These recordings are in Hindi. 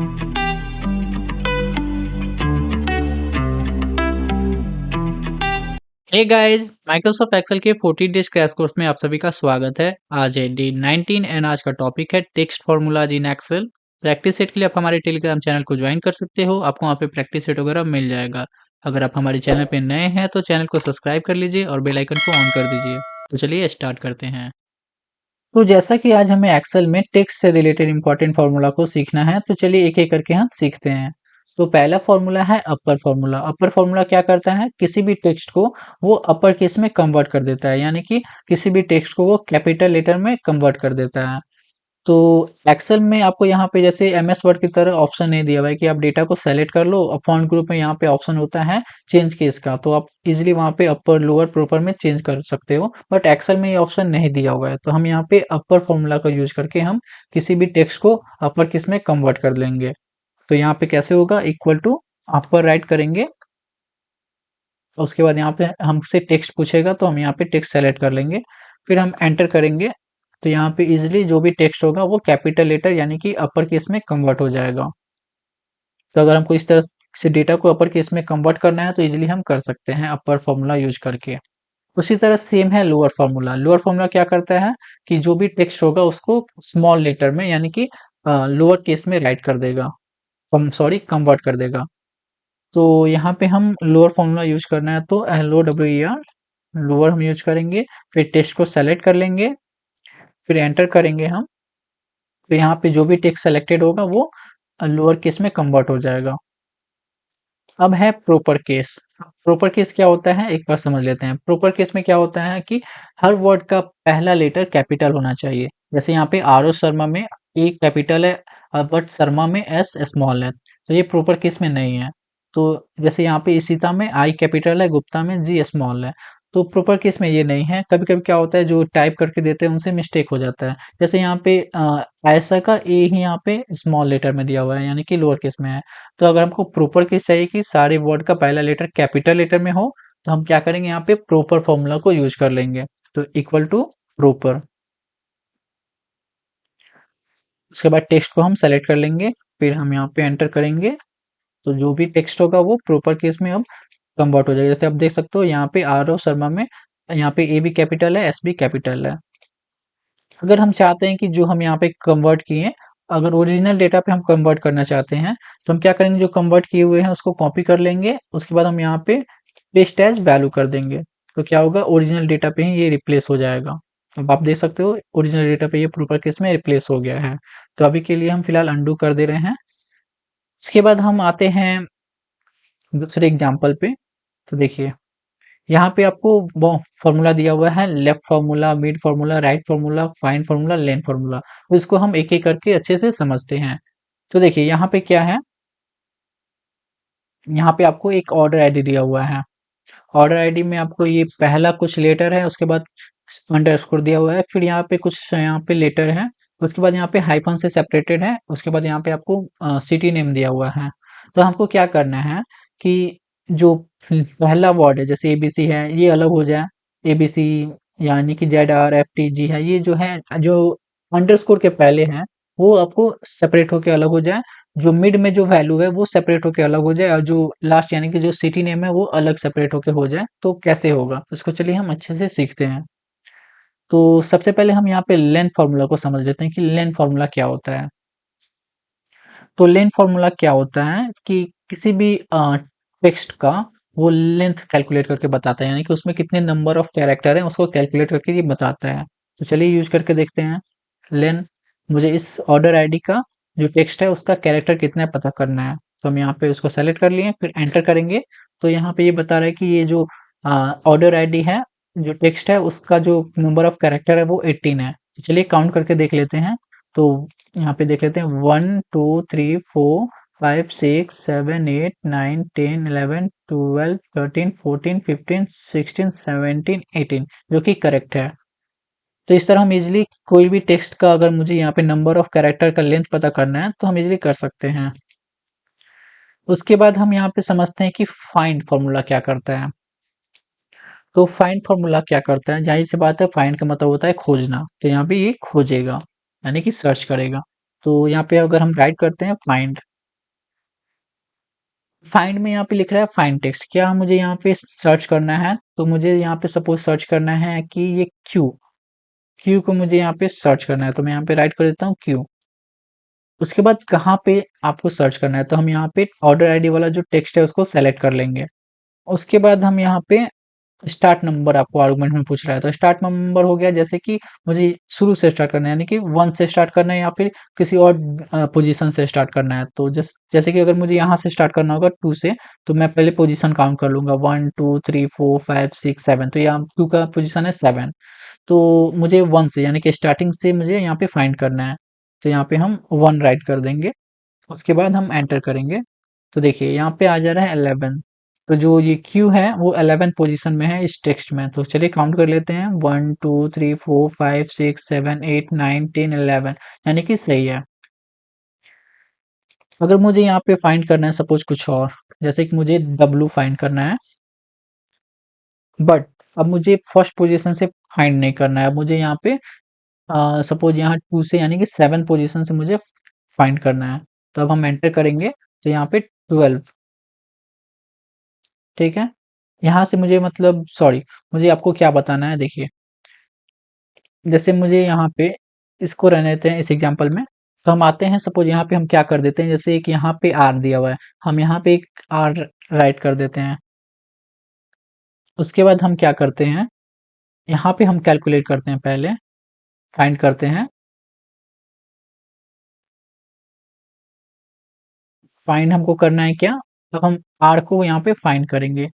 हे गाइस, माइक्रोसॉफ्ट एक्सेल के 14 डेज क्रैश कोर्स में आप सभी का स्वागत है। आज है डे 19 एंड आज का टॉपिक है text formulas in Excel. Practice set के लिए आप हमारे टेलीग्राम चैनल को ज्वाइन कर सकते हो, आपको वहाँ पे प्रैक्टिस सेट वगैरह मिल जाएगा। अगर आप हमारे चैनल पे नए हैं तो चैनल को सब्सक्राइब कर लीजिए और बेल आइकन को ऑन कर दीजिए। तो चलिए स्टार्ट करते हैं। तो जैसा कि आज हमें एक्सेल में टेक्स्ट से रिलेटेड इंपॉर्टेंट फार्मूला को सीखना है, तो चलिए एक एक करके हम सीखते हैं। तो पहला फार्मूला है अपर फार्मूला। अपर फार्मूला क्या करता है, किसी भी टेक्स्ट को वो अपर केस में कन्वर्ट कर देता है, यानी कि किसी भी टेक्स्ट को वो कैपिटल लेटर में कन्वर्ट कर देता है। तो एक्सेल में आपको यहाँ पे जैसे एमएस वर्ड की तरह ऑप्शन नहीं दिया हुआ है कि आप डेटा को सेलेक्ट कर लो और फॉन्ट ग्रुप में यहाँ पे ऑप्शन होता है चेंज केस का, तो आप इजीली वहाँ पे अपर लोअर प्रॉपर में चेंज कर सकते हो। बट एक्सेल में ये ऑप्शन नहीं दिया हुआ है, तो हम यहाँ पे अपर फॉर्मूला का यूज करके हम किसी भी टेक्स्ट को अपर केस में कन्वर्ट कर लेंगे। तो यहाँ पे कैसे होगा, इक्वल टू अपर राइट करेंगे, उसके बाद यहाँ पे हमसे टेक्स्ट पूछेगा तो हम यहाँ पे टेक्स्ट सेलेक्ट कर लेंगे, फिर हम एंटर करेंगे। तो यहाँ पे इजिली जो भी टेक्स्ट होगा वो कैपिटल लेटर यानी कि अपर केस में कन्वर्ट हो जाएगा। तो अगर हमको इस तरह से डेटा को अपर केस में कन्वर्ट करना है तो इजिली हम कर सकते हैं अपर फॉर्मूला यूज करके। उसी तरह सेम है लोअर फॉर्मूला। लोअर फॉर्मूला क्या करता है कि जो भी टेक्स्ट होगा उसको स्मॉल लेटर में यानी कि लोअर केस में राइट कर देगा, कन्वर्ट कर देगा। तो यहाँ पे हम लोअर फॉर्मूला यूज करना है तो LOWER लोअर हम यूज करेंगे, फिर टेक्स्ट को सेलेक्ट कर लेंगे, फिर एंटर करेंगे हम। तो यहाँ पे जो भी टेक्स्ट सेलेक्टेड होगा वो लोअर केस में कन्वर्ट हो जाएगा। अब है प्रॉपर केस। प्रॉपर केस क्या होता है एक बार समझ लेते हैं। प्रॉपर केस में क्या होता है कि हर वर्ड का पहला लेटर कैपिटल होना चाहिए। जैसे यहाँ पे आर ओ शर्मा में ए कैपिटल है, बट शर्मा में एस स्मॉल है, तो ये प्रॉपर केस में नहीं है। तो जैसे यहाँ पे इशिता में आई कैपिटल है, गुप्ता में जी स्मॉल है, तो प्रॉपर केस में ये नहीं है। कभी कभी क्या होता है जो टाइप करके देते हैं उनसे मिस्टेक हो जाता है। जैसे यहाँ पे ऐसा का ए ही यहाँ पे स्मॉल लेटर में दिया हुआ है यानी कि लोअर केस में है। तो अगर हमको प्रॉपर केस चाहिए कि सारे वर्ड का पहला लेटर कैपिटल लेटर में हो, तो हम क्या करेंगे, यहाँ पे प्रॉपर फॉर्मूला को यूज कर लेंगे। तो इक्वल टू प्रॉपर, उसके बाद टेक्स्ट को हम सेलेक्ट कर लेंगे, फिर हम यहाँ पे एंटर करेंगे। तो जो भी टेक्स्ट होगा वो प्रॉपर केस में अब कन्वर्ट हो जाएगा। जैसे आप देख सकते हो यहाँ पे आर ओ शर्मा में यहाँ पे ए भी कैपिटल है, एस भी कैपिटल है। अगर हम चाहते हैं कि जो हम यहाँ पे कन्वर्ट किए, अगर ओरिजिनल डेटा पे हम कन्वर्ट करना चाहते हैं, तो हम क्या करेंगे, जो कन्वर्ट किए हुए हैं उसको कॉपी कर लेंगे, उसके बाद हम यहाँ पे पेस्ट एज वैल्यू कर देंगे। तो क्या होगा, ओरिजिनल डेटा पे ही ये रिप्लेस हो जाएगा। अब आप देख सकते हो ओरिजिनल डेटा पे ये प्रॉपर केस में रिप्लेस हो गया है। तो अभी के लिए हम फिलहाल अंडू कर दे रहे हैं। उसके बाद हम आते हैं दूसरे एग्जाम्पल पे। तो देखिए यहाँ पे आपको वो फॉर्मूला दिया हुआ है, left formula, mid formula, right formula, find formula, len formula. तो इसको हम एक एक करके अच्छे से समझते हैं। तो देखिए यहाँ पे क्या है, यहाँ पे आपको एक ऑर्डर आईडी दिया हुआ है। ऑर्डर आईडी में आपको ये पहला कुछ लेटर है, उसके बाद अंडरस्कोर दिया हुआ है, फिर यहाँ पे कुछ यहाँ पे लेटर है, उसके बाद यहाँ पे हाइफन से सेपरेटेड है, उसके बाद यहाँ पे आपको सिटी नेम दिया हुआ है। तो हमको क्या करना है कि जो पहला वर्ड है जैसे एबीसी है ये अलग हो जाए, एबीसी यानी कि ZRFTG है, ये जो है जो अंडरस्कोर के पहले हैं वो आपको सेपरेट होके अलग हो जाए, जो मिड में जो वैल्यू है वो सेपरेट होके अलग हो जाए, और जो लास्ट यानी कि जो सिटी नेम है वो अलग सेपरेट होके हो जाए। तो कैसे होगा, तो इसको चलिए हम अच्छे से सीखते हैं। तो सबसे पहले हम यहाँ पे लेन फार्मूला को समझ लेते हैं कि लेन फार्मूला क्या होता है। तो लेन फार्मूला क्या होता है कि किसी भी टेक्स्ट का वो लेंथ कैलकुलेट करके बताता है, यानी कि उसमें कितने नंबर ऑफ कैरेक्टर है उसको कैलकुलेट करके ये बताता है। तो चलिए यूज करके देखते हैं। लेन, मुझे इस ऑर्डर आईडी का जो टेक्स्ट है उसका कैरेक्टर कितना है पता करना है। तो हम यहाँ पे उसको सेलेक्ट कर लिए, फिर एंटर करेंगे। तो यहाँ पे ये बता रहा है कि ये जो ऑर्डर आईडी है, जो टेक्स्ट है उसका जो नंबर ऑफ कैरेक्टर है वो 18 है। तो चलिए काउंट करके देख लेते हैं। तो यहाँ पे देख लेते हैं 1 2 3 4 5 6 7 8 9 10 11 12 13 14 15 16 17 18, जो कि करेक्ट है। तो इस तरह हम इजिली कोई भी टेक्स्ट का, अगर मुझे यहाँ पे नंबर ऑफ कैरेक्टर का लेंथ पता करना है तो हम इजिली कर सकते हैं। उसके बाद हम यहाँ पे समझते हैं कि फाइंड फॉर्मूला क्या करता है। तो फाइंड फॉर्मूला क्या करता है, जाहिर सी बात है फाइंड का मतलब होता है खोजना, तो यहाँ पे ये खोजेगा यानी कि सर्च करेगा। तो यहाँ पे अगर हम राइट करते हैं फाइंड, फाइंड में यहाँ पे लिख रहा है फाइंड टेक्स्ट, क्या मुझे यहाँ पे सर्च करना है, तो मुझे यहाँ पे सपोज सर्च करना है कि ये क्यू, क्यू को मुझे यहाँ पे सर्च करना है, तो मैं यहाँ पे राइट कर देता हूँ क्यू। उसके बाद कहाँ पे आपको सर्च करना है, तो हम यहाँ पे ऑर्डर आईडी वाला जो टेक्स्ट है उसको सेलेक्ट कर लेंगे। उसके बाद हम यहाँ पे स्टार्ट नंबर आपको आर्गुमेंट में पूछ रहा है, तो स्टार्ट नंबर हो गया, जैसे कि मुझे शुरू से स्टार्ट करना है, यानी कि 1 से स्टार्ट करना है या फिर किसी और पोजीशन से स्टार्ट करना है। तो जैसे कि अगर मुझे यहाँ से स्टार्ट करना होगा 2 से, तो मैं पहले पोजीशन काउंट कर लूँगा 1, 2, 3, 4, 5, 6, 7, तो यहाँ 2 का पोजीशन है 7। तो मुझे 1 से यानी कि स्टार्टिंग से मुझे यहाँ पे फाइंड करना है, तो यहाँ पे हम 1 राइट कर देंगे। उसके बाद हम एंटर करेंगे, तो देखिए यहाँ पे आ जा रहा है 11। तो जो ये क्यू है वो 11 पोजीशन में है इस टेक्स्ट में। तो चलिए काउंट कर लेते हैं, 1, 2, 3, 4, 5, 6, 7, 8, 9, 10, 11, यानी कि सही है। अगर मुझे यहाँ पे फाइंड करना है सपोज कुछ और, जैसे कि मुझे W फाइंड करना है, बट अब मुझे फर्स्ट पोजीशन से फाइंड नहीं करना है, मुझे यहाँ पे सपोज यहाँ 2 से यानी कि 7 पोजीशन से मुझे फाइंड करना है। तो अब हम एंटर करेंगे, तो यहाँ पे 12, ठीक है। यहाँ से मुझे मतलब सॉरी, मुझे आपको क्या बताना है, देखिए जैसे मुझे यहाँ पे इसको रहने देते हैं इस एग्जांपल में। तो हम आते हैं, सपोज यहाँ पे हम क्या कर देते हैं, जैसे एक यहाँ पे आर दिया हुआ है, हम यहाँ पे एक आर राइट कर देते हैं। उसके बाद हम क्या करते हैं, यहाँ पे हम कैलकुलेट करते हैं, पहले फाइंड करते हैं। फाइंड हमको करना है क्या, तो हम आर को यहाँ पे फाइंड करेंगे,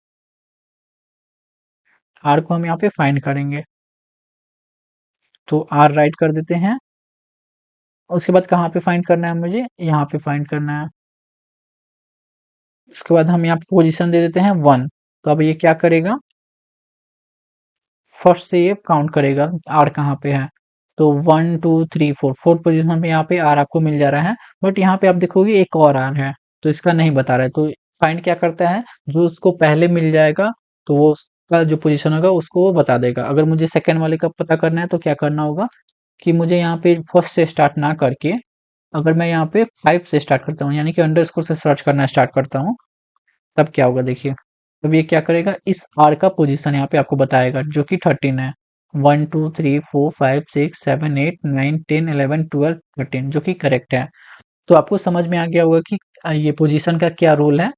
आर को हम यहाँ पे फाइंड करेंगे, तो आर राइट कर देते हैं। उसके बाद कहाँ पे फाइंड करना है, मुझे यहाँ पे फाइंड करना है। उसके बाद हम यहाँ पे पोजीशन दे देते हैं 1। तो अब ये क्या करेगा, फर्स्ट से ये काउंट करेगा आर कहाँ पे है। तो 1, 2, 3, 4, फोर्थ पोजीशन पे यहाँ पे आर आपको मिल जा रहा है, बट यहाँ पे आप देखोगे एक और आर है, तो इसका नहीं बता रहा है। तो फाइंड क्या करता है, जो उसको पहले मिल जाएगा तो वो उसका जो पोजीशन होगा उसको वो बता देगा। अगर मुझे सेकंड वाले का पता करना है तो क्या करना होगा कि मुझे यहाँ पे फर्स्ट से स्टार्ट ना करके, अगर मैं यहाँ पे 5 से स्टार्ट करता हूँ, यानी कि अंडरस्कोर से सर्च करना स्टार्ट करता हूँ, तब क्या होगा देखिए। तब ये क्या करेगा, इस आर का पोजीशन यहाँ पे आपको बताएगा जो कि 13 है। 1, 2, 3, 4, 5, 6, 7, 8, 9, 10, 11, 12, 13 जो कि करेक्ट है। तो आपको समझ में आ गया होगा कि ये पोजीशन का क्या रोल है,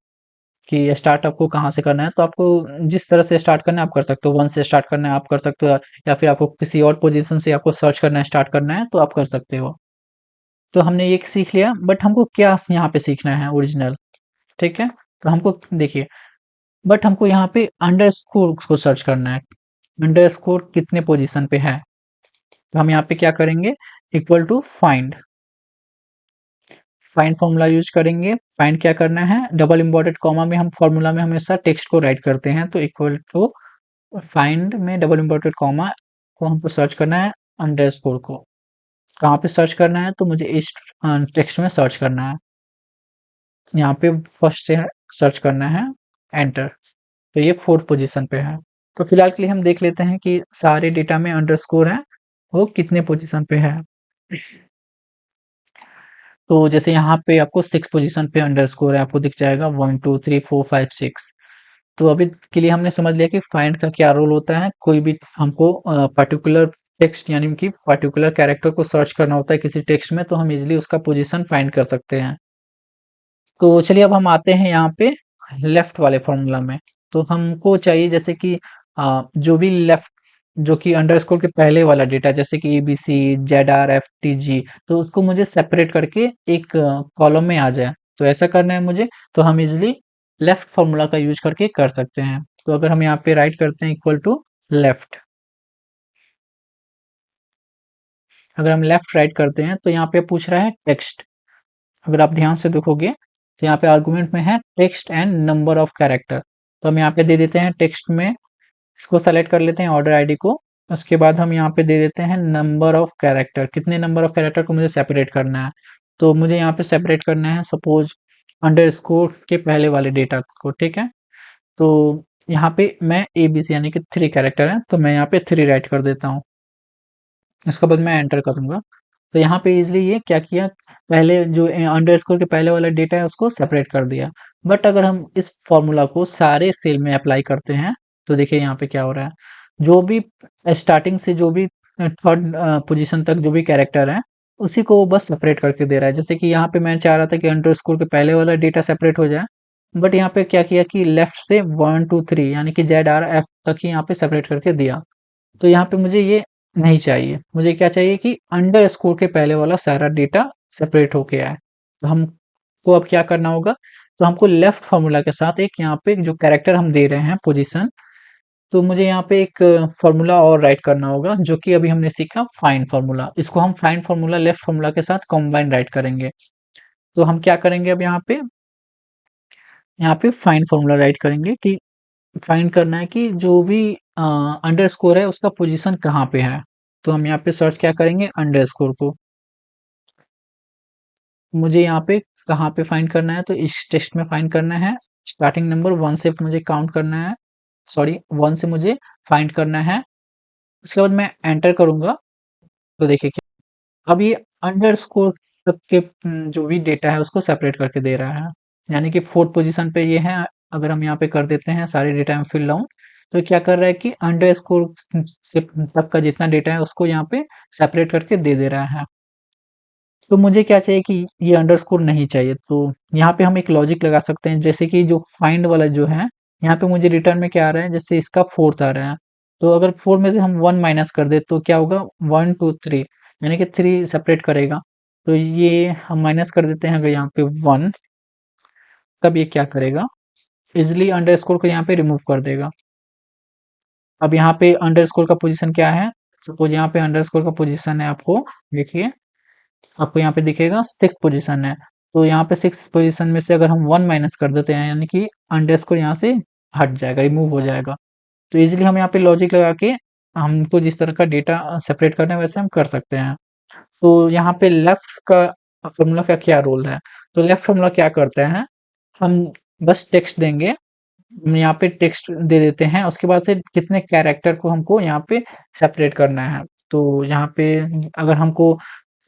कि स्टार्ट आपको कहाँ से करना है। तो आपको जिस तरह से स्टार्ट करना है आप कर सकते हो, 1 से स्टार्ट करना है आप कर सकते हो, या फिर आपको किसी और पोजीशन से आपको सर्च करना है, स्टार्ट करना है, तो आप कर सकते हो। तो हमने ये सीख लिया, बट हमको क्या यहाँ पे सीखना है ओरिजिनल, ठीक है। तो हमको देखिए, बट हमको यहाँ पे अंडरस्कोर को सर्च करना है, अंडरस्कोर कितने पोजीशन पे है। तो हम यहाँ पे क्या करेंगे, equal to find, find formula use करेंगे। फाइंड क्या करना है, डबल इम्बॉर्टेड कॉमा में हम फॉर्मूला में हमेशा टेक्स्ट को राइट करते हैं, तो इक्वल टू फाइंड में डबल इम्बॉर्टेड कॉमा को हमको सर्च करना है, अंडरस्कोर को कहाँ पे सर्च करना है, तो मुझे इस टेक्स्ट में सर्च करना है, यहाँ पे फर्स्ट से सर्च करना है, एंटर। तो ये फोर्थ पोजीशन पे है। तो फिलहाल के लिए हम देख लेते हैं कि सारे डेटा में अंडरस्कोर है वो कितने पोजीशन पे है। तो जैसे यहाँ पे आपको 6 पोजीशन पे अंडरस्कोर है, आपको दिख जाएगा 1, 2, 3, 4, 5, 6। तो अभी के लिए हमने समझ लिया कि फाइंड का क्या रोल होता है। कोई भी हमको पर्टिकुलर टेक्स्ट यानी कि पर्टिकुलर कैरेक्टर को सर्च करना होता है किसी टेक्स्ट में, तो हम इजिली उसका पोजीशन फाइंड कर सकते हैं। तो चलिए अब हम आते हैं यहाँ पे लेफ्ट वाले फॉर्मूला में। तो हमको चाहिए जैसे कि जो भी लेफ्ट, जो कि अंडरस्कोर के पहले वाला डेटा, जैसे कि ABC, ZR, FTG, तो उसको मुझे सेपरेट करके एक कॉलम में आ जाए। तो ऐसा करना है मुझे, तो हम इजिली लेफ्ट फॉर्मूला का यूज करके कर सकते हैं। तो अगर हम यहाँ पे राइट करते हैं इक्वल टू लेफ्ट, अगर हम लेफ्ट राइट करते हैं तो यहाँ पे पूछ रहा है टेक्स्ट। अगर आप ध्यान से देखोगे तो यहाँ पे आर्गुमेंट में है text and number of character. तो हम यहाँ पे दे देते हैं टेक्स्ट में, इसको सेलेक्ट कर लेते हैं ऑर्डर आईडी को। उसके बाद हम यहाँ पे दे देते हैं नंबर ऑफ कैरेक्टर, कितने नंबर ऑफ कैरेक्टर को मुझे सेपरेट करना है। तो मुझे यहाँ पे सेपरेट करना है सपोज अंडरस्कोर के पहले वाले डेटा को, ठीक है। तो यहाँ पे मैं ABC यानी कि 3 कैरेक्टर है, तो मैं यहाँ पे 3 राइट कर देता हूँ। इसके बाद मैं एंटर करूंगा। तो यहाँ पे इजिली ये क्या किया, पहले जो अंडरस्कोर के पहले वाला डेटा है उसको सेपरेट कर दिया। बट अगर हम इस फॉर्मूला को सारे सेल में अप्लाई करते हैं, तो देखिए यहाँ पे क्या हो रहा है, जो भी स्टार्टिंग से जो भी थर्ड पोजीशन तक जो भी कैरेक्टर है, उसी को वो बस सेपरेट करके दे रहा है। जैसे कि यहाँ पे मैं चाह रहा था कि अंडरस्कोर के पहले वाला डेटा सेपरेट हो जाए, बट यहाँ पे क्या किया कि लेफ्ट से 1 2 3 यानी कि जेड आर एफ तक ही यहाँ पे सेपरेट करके दिया। तो यहाँ पे मुझे ये नहीं चाहिए, मुझे क्या चाहिए कि अंडरस्कोर के पहले वाला सारा डेटा सेपरेट होके आए। तो हमको अब क्या करना होगा, तो हमको लेफ्ट फार्मूला के साथ एक यहाँ पे जो कैरेक्टर हम दे रहे हैं पोजीशन, तो मुझे यहाँ पे एक फार्मूला और राइट करना होगा, जो कि अभी हमने सीखा फाइंड फार्मूला। इसको हम फाइंड फार्मूला लेफ्ट फार्मूला के साथ कंबाइन राइट करेंगे। तो हम क्या करेंगे अब यहाँ पे फाइंड फार्मूला राइट करेंगे कि फाइंड करना है कि जो भी अंडरस्कोर है उसका पोजीशन कहाँ पे है। तो हम यहाँ पे सर्च क्या करेंगे, अंडरस्कोर को। मुझे यहाँ पे कहाँ पे फाइंड करना है, तो इस टेक्स्ट में फाइंड करना है। स्टार्टिंग नंबर 1 से मुझे काउंट करना है, सॉरी 1 से मुझे फाइंड करना है। उसके बाद मैं एंटर करूँगा, तो देखिए क्या अब ये अंडरस्कोर तक के जो भी डेटा है उसको सेपरेट करके दे रहा है। यानी कि 4th पोजीशन पे ये है। अगर हम यहाँ पे कर देते हैं सारे डेटा में फिल डाउन, तो क्या कर रहा है कि अंडरस्कोर से तक का जितना डेटा है उसको यहाँ पे सेपरेट करके दे दे रहा है। तो मुझे क्या चाहिए कि ये अंडरस्कोर नहीं चाहिए, तो यहाँ पे हम एक लॉजिक लगा सकते हैं। जैसे कि जो फाइंड वाला जो है, यहाँ पे मुझे रिटर्न में क्या आ रहा है, जैसे इसका 4th आ रहा है, तो अगर 4 में से हम 1 माइनस कर दे तो क्या होगा, 1 2 3 यानी कि 3 सेपरेट करेगा। तो ये हम माइनस कर देते हैं अगर यहाँ पे 1, तब ये क्या करेगा, इजिली अंडरस्कोर को यहाँ पे रिमूव कर देगा। अब यहाँ पे अंडरस्कोर का पोजीशन क्या है, सपोज यहाँ पे अंडरस्कोर का पोजीशन है, आपको देखिए, आपको यहाँ पे दिखेगा 6th पोजीशन है। तो यहाँ पे 6th पोजीशन में से अगर हम 1 माइनस कर देते हैं, यानी कि अंडरस्कोर यहाँ से हट जाएगा, रिमूव हो जाएगा। तो इजीली हम यहाँ पे लॉजिक लगा के हमको जिस तरह का डेटा सेपरेट करना है वैसे हम कर सकते हैं। तो यहाँ पे लेफ्ट का फॉर्मूला का क्या रोल है, तो लेफ्ट फॉर्मूला क्या करता है, हम बस टेक्स्ट देंगे, हम यहाँ पे टेक्स्ट दे देते हैं, उसके बाद से कितने कैरेक्टर को हमको यहाँ पे सेपरेट करना है। तो यहाँ पे अगर हमको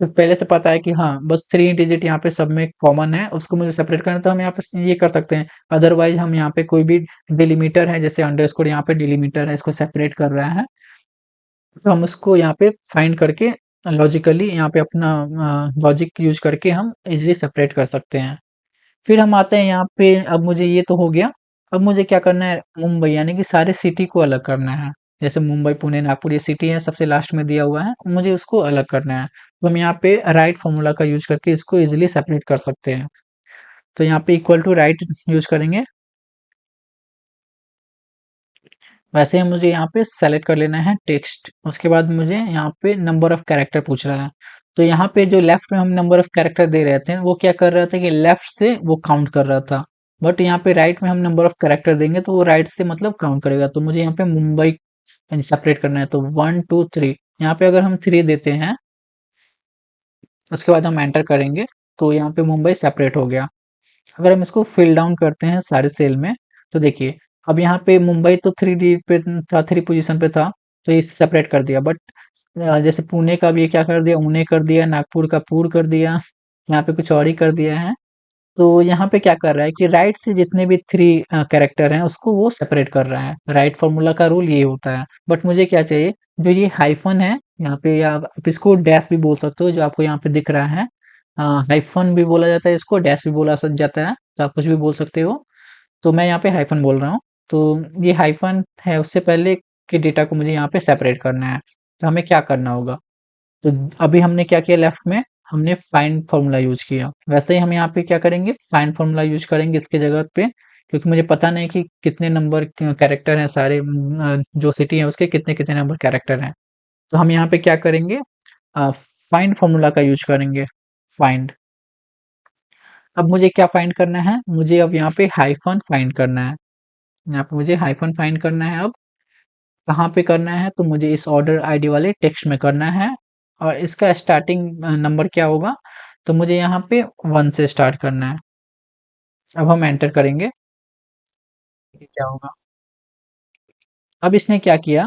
पहले से पता है कि हाँ बस 3 डिजिट यहाँ पे सब में कॉमन है, उसको मुझे सेपरेट करना है, तो हम यहाँ पे ये कर सकते हैं। अदरवाइज हम यहाँ पे कोई भी डिलीमीटर है, जैसे अंडरस्कोर यहाँ पे डिलीमीटर है, इसको सेपरेट कर रहा है, तो हम उसको यहाँ पे फाइंड करके लॉजिकली यहाँ पे अपना लॉजिक यूज करके हम इजिली सेपरेट कर सकते हैं। फिर हम आते हैं यहाँ पे, अब मुझे ये तो हो गया। अब मुझे क्या करना है, मुंबई यानी कि सारे सिटी को अलग करना है। जैसे मुंबई पुणे नागपुर ये सिटी है, सबसे लास्ट में दिया हुआ है, मुझे उसको अलग करना है। तो हम यहाँ पे राइट फॉर्मूला का यूज करके इसको इजिली सेपरेट कर सकते हैं। तो यहाँ पे इक्वल टू राइट यूज करेंगे। वैसे ही मुझे यहाँ पे सेलेक्ट कर लेना है टेक्स्ट। उसके बाद मुझे यहाँ पे नंबर ऑफ कैरेक्टर पूछ रहा है। तो यहाँ पे जो लेफ्ट में हम नंबर ऑफ कैरेक्टर दे रहे थे, वो क्या कर रहा था कि लेफ्ट से वो काउंट कर रहा था। बट यहाँ पे राइट में हम नंबर ऑफ कैरेक्टर देंगे तो वो राइट से मतलब काउंट करेगा। तो मुझे यहाँ पे मुंबई सेपरेट करना है, तो 1 2 3, यहाँ पे अगर हम 3 देते हैं, उसके बाद हम एंटर करेंगे, तो यहाँ पे मुंबई सेपरेट हो गया। अगर हम इसको फिल डाउन करते हैं सारे सेल में, तो देखिए अब यहाँ पे मुंबई तो 3 डी पे था, 3 पोजीशन पे था, तो ये सेपरेट कर दिया। बट जैसे पुणे का भी ये क्या कर दिया, उने कर दिया, नागपुर का पुर कर दिया, यहाँ पे कुछ और ही कर दिया है। तो यहाँ पे क्या कर रहा है कि राइट से जितने भी 3 कैरेक्टर हैं उसको वो सेपरेट कर रहा है। राइट फॉर्मूला का रूल ये होता है। बट मुझे क्या चाहिए, जो ये हाइफन है यहाँ पे, या आप इसको डैश भी बोल सकते हो, जो आपको यहाँ पे दिख रहा है, हाइफन भी बोला जाता है इसको, डैश भी बोला जाता है, तो आप कुछ भी बोल सकते हो। तो मैं यहाँ पे हाइफन बोल रहा हूँ। तो ये हाइफन है, उससे पहले के डेटा को मुझे यहाँ पे सेपरेट करना है। तो हमें क्या करना होगा, तो अभी हमने क्या किया, लेफ्ट में हमने फाइंड फॉर्मूला यूज किया, वैसे ही हम यहाँ पे क्या करेंगे, फाइंड फॉर्मूला यूज करेंगे इसके जगह पे। क्योंकि मुझे पता नहीं कि कितने नंबर कैरेक्टर हैं सारे, जो सिटी है उसके कितने कितने नंबर कैरेक्टर हैं। तो हम यहाँ पे क्या करेंगे, फाइंड फॉर्मूला का यूज करेंगे, फाइंड। अब मुझे क्या फाइंड करना है, मुझे अब यहाँ पे हाइफन फाइंड करना है। यहाँ पे मुझे हाइफन फाइंड करना है। अब कहाँ पे करना है, तो मुझे इस ऑर्डर आईडी वाले टेक्स्ट में करना है। और इसका स्टार्टिंग नंबर क्या होगा, तो मुझे यहाँ पे 1 से स्टार्ट करना है। अब हम एंटर करेंगे, ये क्या होगा। अब इसने क्या किया,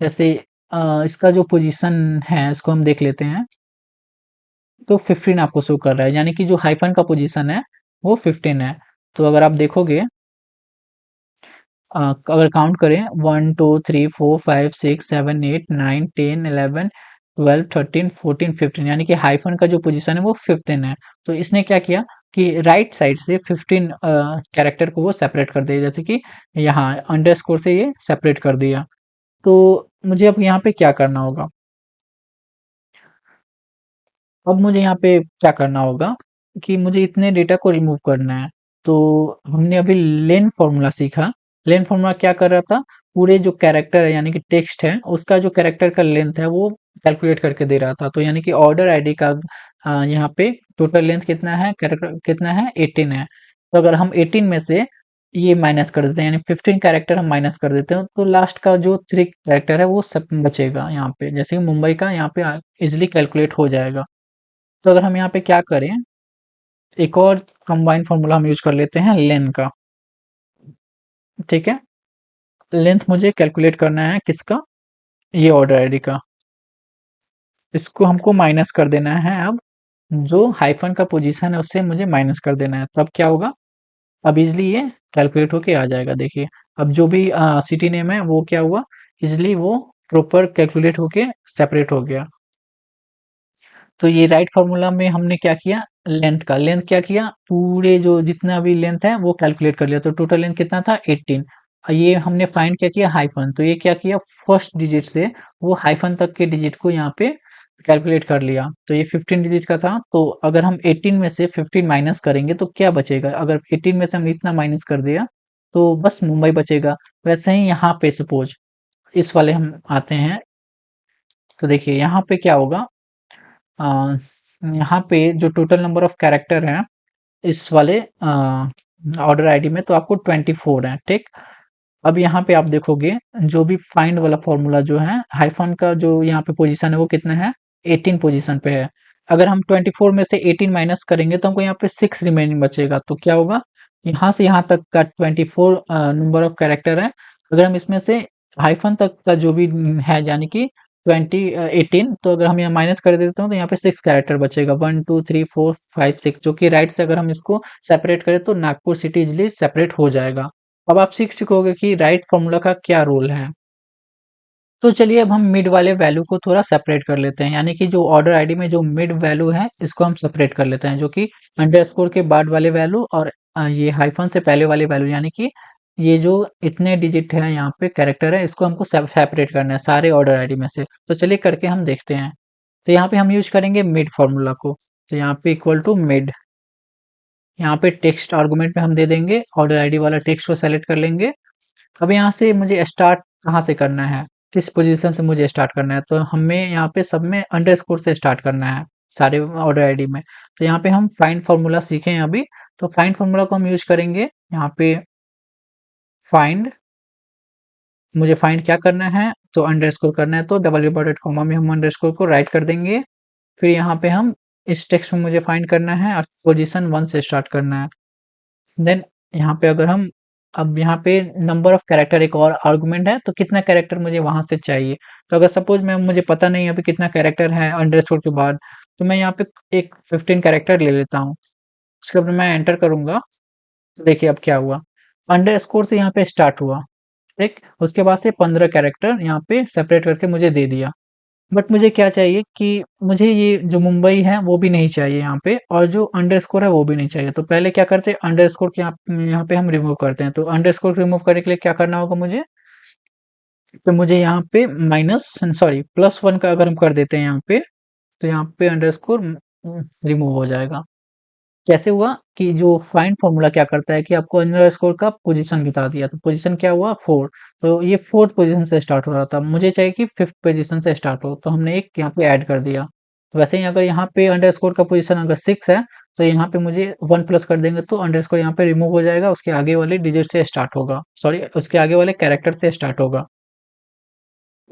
जैसे इसका जो पोजीशन है इसको हम देख लेते हैं, तो 15 आपको शो कर रहा है, यानी कि जो हाइफन का पोजीशन है वो 15 है। तो अगर आप देखोगे अगर काउंट करें 1 2 3 4 5 6 7 8 9 10 11 12 13 14 15 यानी कि हाइफन का जो पोजीशन है वो 15 है। तो इसने क्या किया कि राइट साइड से 15 कैरेक्टर को वो सेपरेट कर दिया, जैसे कि यहाँ अंडरस्कोर से ये सेपरेट कर दिया। तो मुझे अब यहाँ पे क्या करना होगा, अब मुझे यहाँ पे क्या करना होगा कि मुझे इतने डेटा को रिमूव करना है। तो हमने अभी लेन फॉर्मूला सीखा। लेन फॉर्मूला क्या कर रहा था, पूरे जो कैरेक्टर है यानी कि टेक्स्ट है उसका जो कैरेक्टर का लेंथ है वो कैलकुलेट करके दे रहा था। तो यानी कि ऑर्डर आईडी का यहाँ पे टोटल लेंथ कितना है, कैरेक्टर कितना है, 18 है। तो अगर हम 18 में से ये माइनस कर देते हैं यानी 15 कैरेक्टर हम माइनस कर देते हैं, तो लास्ट का जो 3 कैरेक्टर है वो सब बचेगा यहाँ पे, जैसे कि मुंबई का यहाँ पे इजिली कैलकुलेट हो जाएगा। तो अगर हम यहाँ पे क्या करें, एक और कंबाइंड फॉर्मूला हम यूज कर लेते हैं लेन का। ठीक है, लेंथ मुझे कैलकुलेट करना है किसका, ये ऑर्डर आईडी का। इसको हमको माइनस कर देना है, अब जो हाइफन का पोजीशन है उससे मुझे माइनस कर देना है, तब क्या होगा, अब इजिली ये कैलकुलेट होके आ जाएगा। देखिए अब जो भी सिटी नेम है वो क्या हुआ, इजिली वो प्रॉपर कैलकुलेट होके सेपरेट हो गया। तो ये राइट फार्मूला में हमने क्या किया, लेंथ का, लेंथ क्या किया, पूरे जो जितना भी लेंथ है वो कैलकुलेट कर लिया। तो टोटल लेंथ कितना था, 18। ये हमने फाइंड क्या किया, हाइफन। तो ये क्या किया, फर्स्ट डिजिट से वो हाइफन तक के डिजिट को यहाँ पे कैलकुलेट कर लिया। तो ये 15 डिजिट का था। तो अगर हम 18 में से 15 माइनस करेंगे तो क्या बचेगा, अगर 18 में से हम इतना माइनस कर दिया तो बस मुंबई बचेगा। वैसे ही यहाँ पे सपोज इस वाले हम आते हैं, तो देखिए यहाँ पे क्या होगा, अ, यहाँ पे जो टोटल नंबर ऑफ कैरेक्टर है इस वाले ऑर्डर आईडी में, तो आपको 24 है। ठीक, अब यहाँ पे आप देखोगे जो भी फाइंड वाला फॉर्मूला जो है, हाइफन का जो यहाँ पे पोजीशन है वो कितना है, 18 पोजीशन पे है। अगर हम 24 में से 18 माइनस करेंगे तो हमको यहाँ पे 6 रिमेनिंग बचेगा। तो क्या होगा, यहाँ से यहाँ तक का 24 नंबर ऑफ कैरेक्टर है। अगर हम इसमें से हाइफन तक का जो भी है यानी कि 18, तो अगर हम यहाँ माइनस कर देते हैं तो यहाँ पे 6 कैरेक्टर बचेगा, 1 2 3 4 5 6, जो कि राइट से अगर हम इसको सेपरेट करें तो नागपुर सिटी इजिली सेपरेट हो जाएगा। अब आप सीख चुकोगे कि राइट फॉर्मूला का क्या रोल है। तो चलिए अब हम मिड वाले वैल्यू को थोड़ा सेपरेट कर लेते हैं, यानी कि जो ऑर्डर आईडी में जो मिड वैल्यू है इसको हम सेपरेट कर लेते हैं, जो कि अंडरस्कोर के बाद वाले वैल्यू और ये हाइफन से पहले वाले वैल्यू, यानी कि ये जो इतने डिजिट है यहाँ पे कैरेक्टर है इसको हमको सेपरेट करना है सारे ऑर्डर आईडी में से। तो चलिए करके हम देखते हैं। तो यहाँ पे हम यूज करेंगे मिड फॉर्मूला को। तो यहाँ पे इक्वल टू मिड, यहाँ पे टेक्स्ट आर्गुमेंट में हम दे देंगे ऑर्डर आईडी वाला टेक्स्ट को सेलेक्ट कर लेंगे। अब यहाँ से मुझे स्टार्ट कहाँ से करना है, किस पोजीशन से मुझे स्टार्ट करना है, तो हमें यहाँ पे सब में अंडरस्कोर से स्टार्ट करना है सारे ऑर्डर आईडी में। तो यहाँ पे हम फाइंड फार्मूला सीखे हैं अभी, तो फाइंड फार्मूला को हम यूज करेंगे। यहाँ पे फाइंड, मुझे फाइंड क्या करना है, तो अंडरस्कोर करना है, तो डबल इंवर्टेड कॉमा में हम अंडरस्कोर को राइट कर देंगे। फिर यहाँ पे हम इस टेक्स्ट में मुझे फाइंड करना है और पोजीशन 1 से स्टार्ट करना है। देन यहाँ पे अगर हम, अब यहाँ पे नंबर ऑफ कैरेक्टर एक और आर्गुमेंट है, तो कितना कैरेक्टर मुझे वहां से चाहिए। तो अगर सपोज मैं, मुझे पता नहीं अभी कितना कैरेक्टर है अंडरस्कोर के बाद, तो मैं यहाँ पे एक 15 कैरेक्टर ले लेता हूँ। उसके बाद मैं एंटर करूंगा, तो देखिए अब क्या हुआ, अंडरस्कोर से यहाँ पे स्टार्ट हुआ। ठीक, उसके बाद से 15 कैरेक्टर यहाँ पे सेपरेट करके मुझे दे दिया। बट मुझे क्या चाहिए कि मुझे ये जो मुंबई है वो भी नहीं चाहिए यहाँ पे, और जो अंडरस्कोर है वो भी नहीं चाहिए। तो पहले क्या करते हैं, अंडरस्कोर के यहाँ पे हम रिमूव करते हैं। तो अंडरस्कोर रिमूव करने के लिए क्या करना होगा मुझे, तो मुझे यहाँ पे माइनस, सॉरी +1 का अगर हम कर देते हैं यहाँ पे, तो यहाँ पे अंडरस्कोर रिमूव हो जाएगा। कैसे हुआ कि जो फाइंड फॉर्मूला क्या करता है कि आपको अंडरस्कोर का पोजीशन बता दिया, तो पोजीशन क्या हुआ, 4। तो ये फोर्थ पोजीशन से स्टार्ट हो रहा था, मुझे चाहिए कि फिफ्थ पोजीशन से स्टार्ट हो, तो हमने एक यहाँ पे ऐड कर दिया। तो वैसे ही अगर यहाँ पे अंडरस्कोर का पोजीशन अगर 6 है, तो यहाँ पे मुझे 1 प्लस कर देंगे तो अंडरस्कोर यहाँ पे रिमूव हो जाएगा, उसके आगे वाले डिजिट से स्टार्ट होगा, सॉरी उसके आगे वाले कैरेक्टर से स्टार्ट होगा।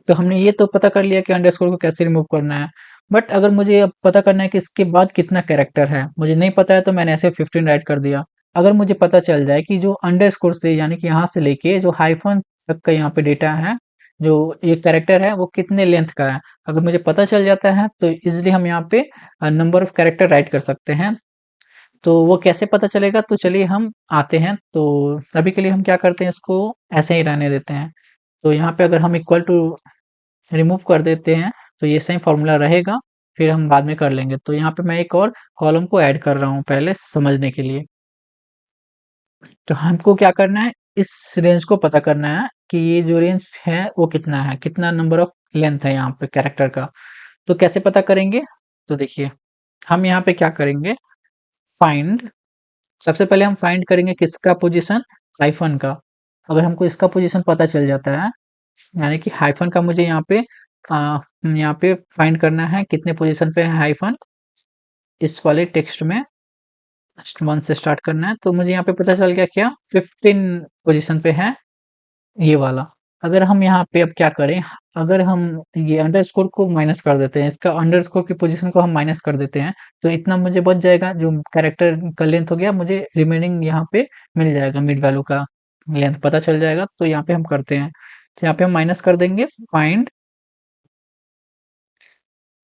तो हमने ये तो पता कर लिया कि अंडरस्कोर को कैसे रिमूव करना है। बट अगर मुझे अब पता करना है कि इसके बाद कितना कैरेक्टर है, मुझे नहीं पता है, तो मैंने ऐसे 15 राइट कर दिया। अगर मुझे पता चल जाए कि जो अंडरस्कोर से यानी कि यहाँ से लेके जो हाइफन तक का यहाँ पे डेटा है, जो ये कैरेक्टर है वो कितने लेंथ का है, अगर मुझे पता चल जाता है तो इजिली हम यहाँ पे नंबर ऑफ कैरेक्टर राइट कर सकते हैं। तो वो कैसे पता चलेगा? तो चलिए हम आते हैं। तो अभी के लिए हम क्या करते हैं, इसको ऐसे ही रहने देते हैं। तो यहाँ पे अगर हम इक्वल टू रिमूव कर देते हैं तो ये सेम फॉर्मूला रहेगा, फिर हम बाद में कर लेंगे। तो यहाँ पे मैं एक और कॉलम को ऐड कर रहा हूँ पहले समझने के लिए। तो हमको क्या करना है, इस रेंज को पता करना है कि ये जो रेंज है वो कितना है, कितना नंबर ऑफ लेंथ है यहाँ पे कैरेक्टर का। तो कैसे पता करेंगे? तो देखिए हम यहाँ पे क्या करेंगे, फाइंड, सबसे पहले हम फाइंड करेंगे किसका पोजीशन, हाइफन का। अगर हमको इसका पोजीशन पता चल जाता है, यानी कि हाइफन का मुझे यहाँ पे फाइंड करना है कितने पोजीशन पे है हाइफन, इस वाले टेक्स्ट में फर्स्ट वन से स्टार्ट करना है। तो मुझे यहाँ पे पता चल गया क्या, 15 पोजीशन पे है ये वाला। अगर हम यहाँ पे अब क्या करें, अगर हम ये अंडरस्कोर को माइनस कर देते हैं, इसका अंडरस्कोर की पोजीशन को हम माइनस कर देते हैं, तो इतना मुझे बच जाएगा, जो कैरेक्टर का लेंथ हो गया मुझे रिमेनिंग यहाँ पे मिल जाएगा, मिड वैल्यू का लेंथ पता चल जाएगा। तो यहाँ पे हम करते हैं, तो यहाँ पे हम माइनस कर देंगे, फाइंड,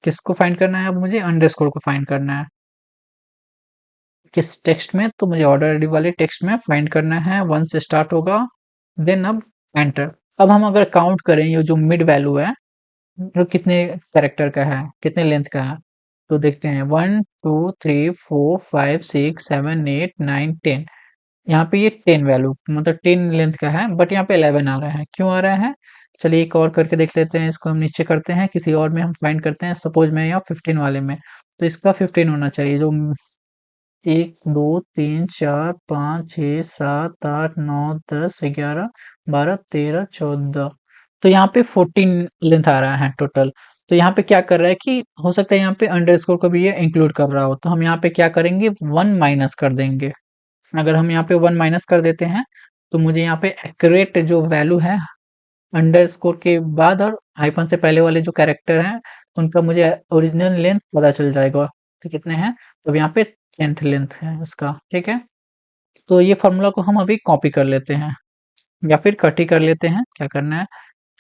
किसको फाइंड करना है, अब मुझे अंडरस्कोर को फाइंड करना है। किस टेक्स्ट में, तो मुझे ऑर्डर आईडी वाले टेक्स्ट में फाइंड करना है, 1 से स्टार्ट होगा, देन अब एंटर। अब हम अगर काउंट करें ये जो मिड वैल्यू है वो कितने कैरेक्टर का है, कितने लेंथ का है, तो देखते हैं 1 2 3 4 5 6 7 8 9 10। यहाँ पे ये 10 वैल्यू मतलब 10 लेंथ का है, बट यहाँ पे 11 आ रहा है, क्यों आ रहा है? चलिए एक और करके देख लेते हैं, इसको हम नीचे करते हैं, किसी और में हम फाइंड करते हैं, सपोज मैं यहाँ 15 वाले में, तो इसका 15 होना चाहिए, जो 1 2 3 4 5 6 7 8 9 10 11 12 13 14, तो यहाँ पे 14 लेंथ आ रहा है टोटल। तो यहाँ पे क्या कर रहा है कि हो सकता है यहाँ पे अंडरस्कोर को भी ये इंक्लूड कर रहा हो, तो हम यहाँ पे क्या करेंगे, 1 माइनस कर देंगे। अगर हम यहाँ पे 1 माइनस कर देते हैं तो मुझे यहाँ पे एक्यूरेट जो वैल्यू है अंडरस्कोर के बाद और हाइफन से पहले वाले जो कैरेक्टर हैं उनका मुझे ओरिजिनल लेंथ पता चल जाएगा, तो कितने हैं, तो यहाँ पे 10th लेंथ है इसका, ठीक है। तो ये फॉर्मूला को हम अभी कॉपी कर लेते हैं या फिर कट ही कर लेते हैं, क्या करना है,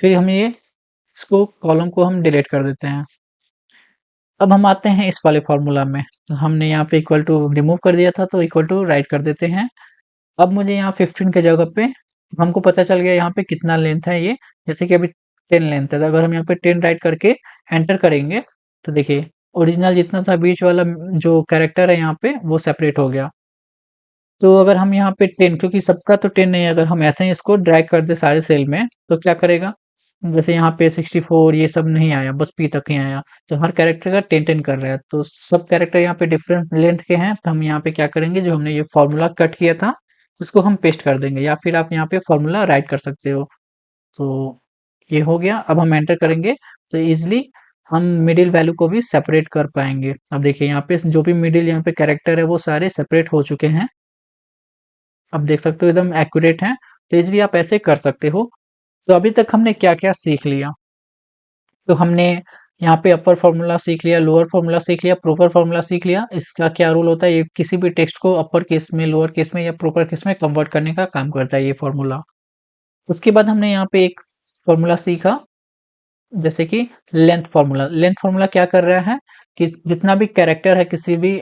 फिर हम ये इसको कॉलम को हम डिलीट कर देते हैं। अब हम आते हैं इस वाले फॉर्मूला में, तो हमने यहाँ पे इक्वल टू रिमूव कर दिया था, तो इक्वल टू राइट कर देते हैं। अब मुझे यहाँ 15 के जगह पे हमको पता चल गया यहाँ पे कितना लेंथ है ये, जैसे कि अभी 10 लेंथ है, तो अगर हम यहाँ पे 10 राइट करके एंटर करेंगे तो देखिए ओरिजिनल जितना था बीच वाला जो कैरेक्टर है यहाँ पे वो सेपरेट हो गया। तो अगर हम यहाँ पे 10, क्योंकि सबका तो 10 नहीं है, अगर हम ऐसे ही इसको ड्रैग कर दे सारे सेल में तो क्या करेगा, जैसे यहाँ पे 64 ये सब नहीं आया, बस पी तक ही आया, तो हर कैरेक्टर का 10 कर रहा है, तो सब कैरेक्टर यहाँ पे डिफरेंट लेंथ के हैं, तो हम यहाँ पे क्या करेंगे, जो हमने ये फॉर्मूला कट किया था उसको हम पेस्ट कर देंगे, या फिर आप यहाँ पे फॉर्मूला राइट कर सकते हो। तो ये हो गया, अब हम एंटर करेंगे तो इजिली हम मिडिल वैल्यू को भी सेपरेट कर पाएंगे। अब देखिए यहाँ पे जो भी मिडिल यहाँ पे कैरेक्टर है वो सारे सेपरेट हो चुके हैं, अब देख सकते हो एकदम एक्यूरेट है, तो इजिली आप ऐसे कर सकते हो। तो अभी तक हमने क्या क्या सीख लिया, तो हमने यहाँ पे अपर फॉर्मूला सीख लिया, लोअर फॉर्मूला सीख लिया, प्रॉपर फॉर्मूला सीख लिया, इसका क्या रूल होता है, ये किसी भी टेक्स्ट को अपर केस में, लोअर केस में या प्रॉपर केस में कन्वर्ट करने का काम करता है ये फॉर्मूला। उसके बाद हमने यहाँ पे एक फॉर्मूला सीखा, जैसे कि लेंथ फॉर्मूला। लेंथ फॉर्मूला क्या कर रहा है कि जितना भी कैरेक्टर है किसी भी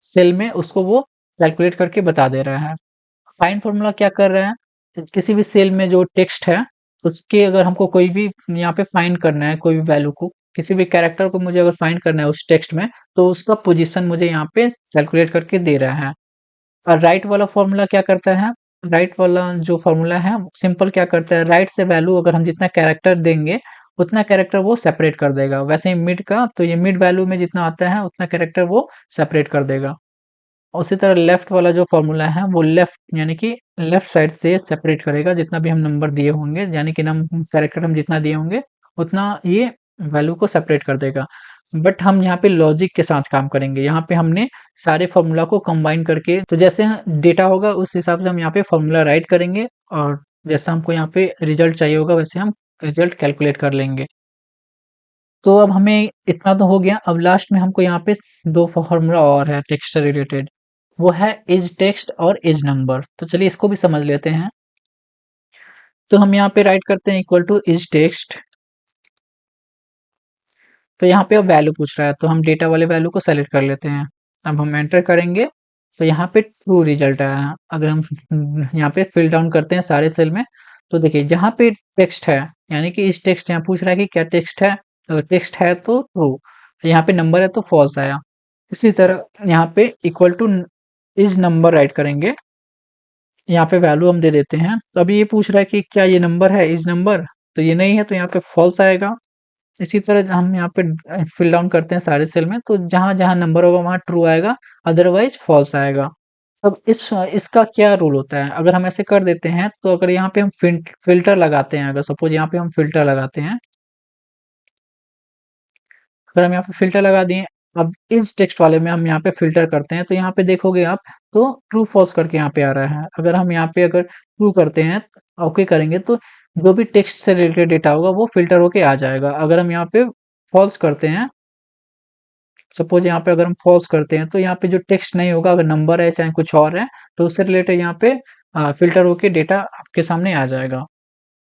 सेल में उसको वो कैलकुलेट करके बता दे रहा है। फाइंड फॉर्मूला क्या कर रहा है, किसी भी सेल में जो टेक्स्ट है उसके अगर हमको कोई भी यहाँ पे फाइंड करना है, कोई भी वैल्यू को, किसी भी कैरेक्टर को मुझे अगर फाइंड करना है उस टेक्स्ट में, तो उसका पोजीशन मुझे यहाँ पे कैलकुलेट करके दे रहा है। और राइट वाला फॉर्मूला क्या करता है, राइट वाला जो फॉर्मूला है सिंपल क्या करता है, राइट से वैल्यू अगर हम जितना कैरेक्टर देंगे उतना कैरेक्टर वो सेपरेट कर देगा, वैसे ही मिड का, तो ये मिड वैल्यू में जितना आता है उतना कैरेक्टर वो सेपरेट कर देगा। उसी तरह लेफ्ट वाला जो फॉर्मूला है वो लेफ्ट यानी कि लेफ्ट साइड से सेपरेट करेगा, जितना भी हम नंबर दिए होंगे यानी कि नम कैरेक्टर हम जितना दिए होंगे उतना ये वैल्यू को सेपरेट कर देगा। बट हम यहाँ पे लॉजिक के साथ काम करेंगे, यहाँ पे हमने सारे फॉर्मूला को कंबाइन करके, तो जैसे डेटा होगा उस हिसाब से हम यहाँ पे फॉर्मूला राइट करेंगे, और जैसा हमको यहाँ पे रिजल्ट चाहिए होगा वैसे हम रिजल्ट कैलकुलेट कर लेंगे। तो अब हमें इतना तो हो गया, अब लास्ट में हमको यहाँ पे दो फॉर्मूला और है टेक्स्ट से रिलेटेड, वो है एज टेक्स्ट और एज नंबर। तो चलिए इसको भी समझ लेते हैं। तो हम यहाँ पे राइट करते हैं इक्वल टू एज टेक्स्ट, तो यहाँ पे अब वैल्यू पूछ रहा है तो हम डेटा वाले वैल्यू को सेलेक्ट कर लेते हैं। अब हम एंटर करेंगे तो यहाँ पे ट्रू रिजल्ट आया। अगर हम यहाँ पे फिल डाउन करते हैं सारे सेल में, तो देखिए जहाँ पे टेक्स्ट है, यानी कि इस टेक्स्ट, यहाँ पूछ रहा है कि क्या टेक्स्ट है, अगर टेक्स्ट है तो ट्रू, यहाँ पे नंबर है तो फॉल्स आया। इसी तरह यहाँ पे equal two is number right करेंगे, यहाँ पे वैल्यू हम दे देते हैं। तो अभी ये पूछ रहा है कि क्या ये नंबर है, इज नंबर, तो ये नहीं है, तो यहाँ पे फॉल्स आएगा। इसी तरह हम यहाँ पे फिल डाउन करते हैं सारे सेल में, तो जहाँ जहाँ नंबर होगा वहाँ ट्रू आएगा, अदरवाइज फॉल्स आएगा। अब इसका क्या रूल होता है, अगर हम ऐसे कर देते हैं, तो अगर यहाँ पे हम फिल्टर लगाते हैं, अगर सपोज यहाँ पे हम फिल्टर लगाते हैं, अगर हम यहाँ पे फिल्टर लगा दिए, अब इस टेक्स्ट वाले में हम यहाँ पे फिल्टर करते हैं, तो यहाँ पे देखोगे आप, तो ट्रू फॉल्स करके यहाँ पे आ रहा है। अगर हम यहाँ पे अगर ट्रू करते हैं, ओके करेंगे, तो जो भी टेक्स्ट से रिलेटेड डेटा होगा वो फिल्टर होके आ जाएगा। अगर हम यहाँ पे फॉल्स करते हैं, सपोज यहाँ पे अगर हम फॉल्स करते हैं, तो यहाँ पे जो टेक्स्ट नहीं होगा, अगर नंबर है चाहे कुछ और है, तो उससे रिलेटेड यहाँ पे फिल्टर होके डेटा आपके सामने आ जाएगा।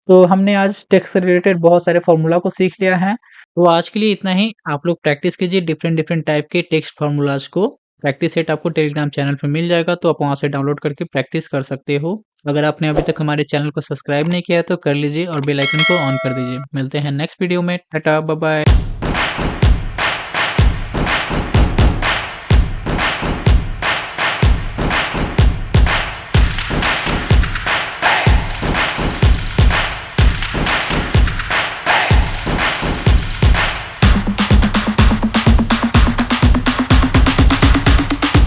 तो हमने आज टेक्स्ट से रिलेटेड बहुत सारे फॉर्मूला को सीख लिया है। तो आज के लिए इतना ही। आप लोग प्रैक्टिस कीजिए डिफरेंट डिफरेंट टाइप के टेक्स्ट फॉर्मूलाज को। प्रैक्टिस सेट आपको टेलीग्राम चैनल पे मिल जाएगा, तो आप वहाँ से डाउनलोड करके प्रैक्टिस कर सकते हो। अगर आपने अभी तक हमारे चैनल को सब्सक्राइब नहीं किया है तो कर लीजिए और बेल आइकन को ऑन कर दीजिए। मिलते हैं नेक्स्ट वीडियो में। Tata bye bye.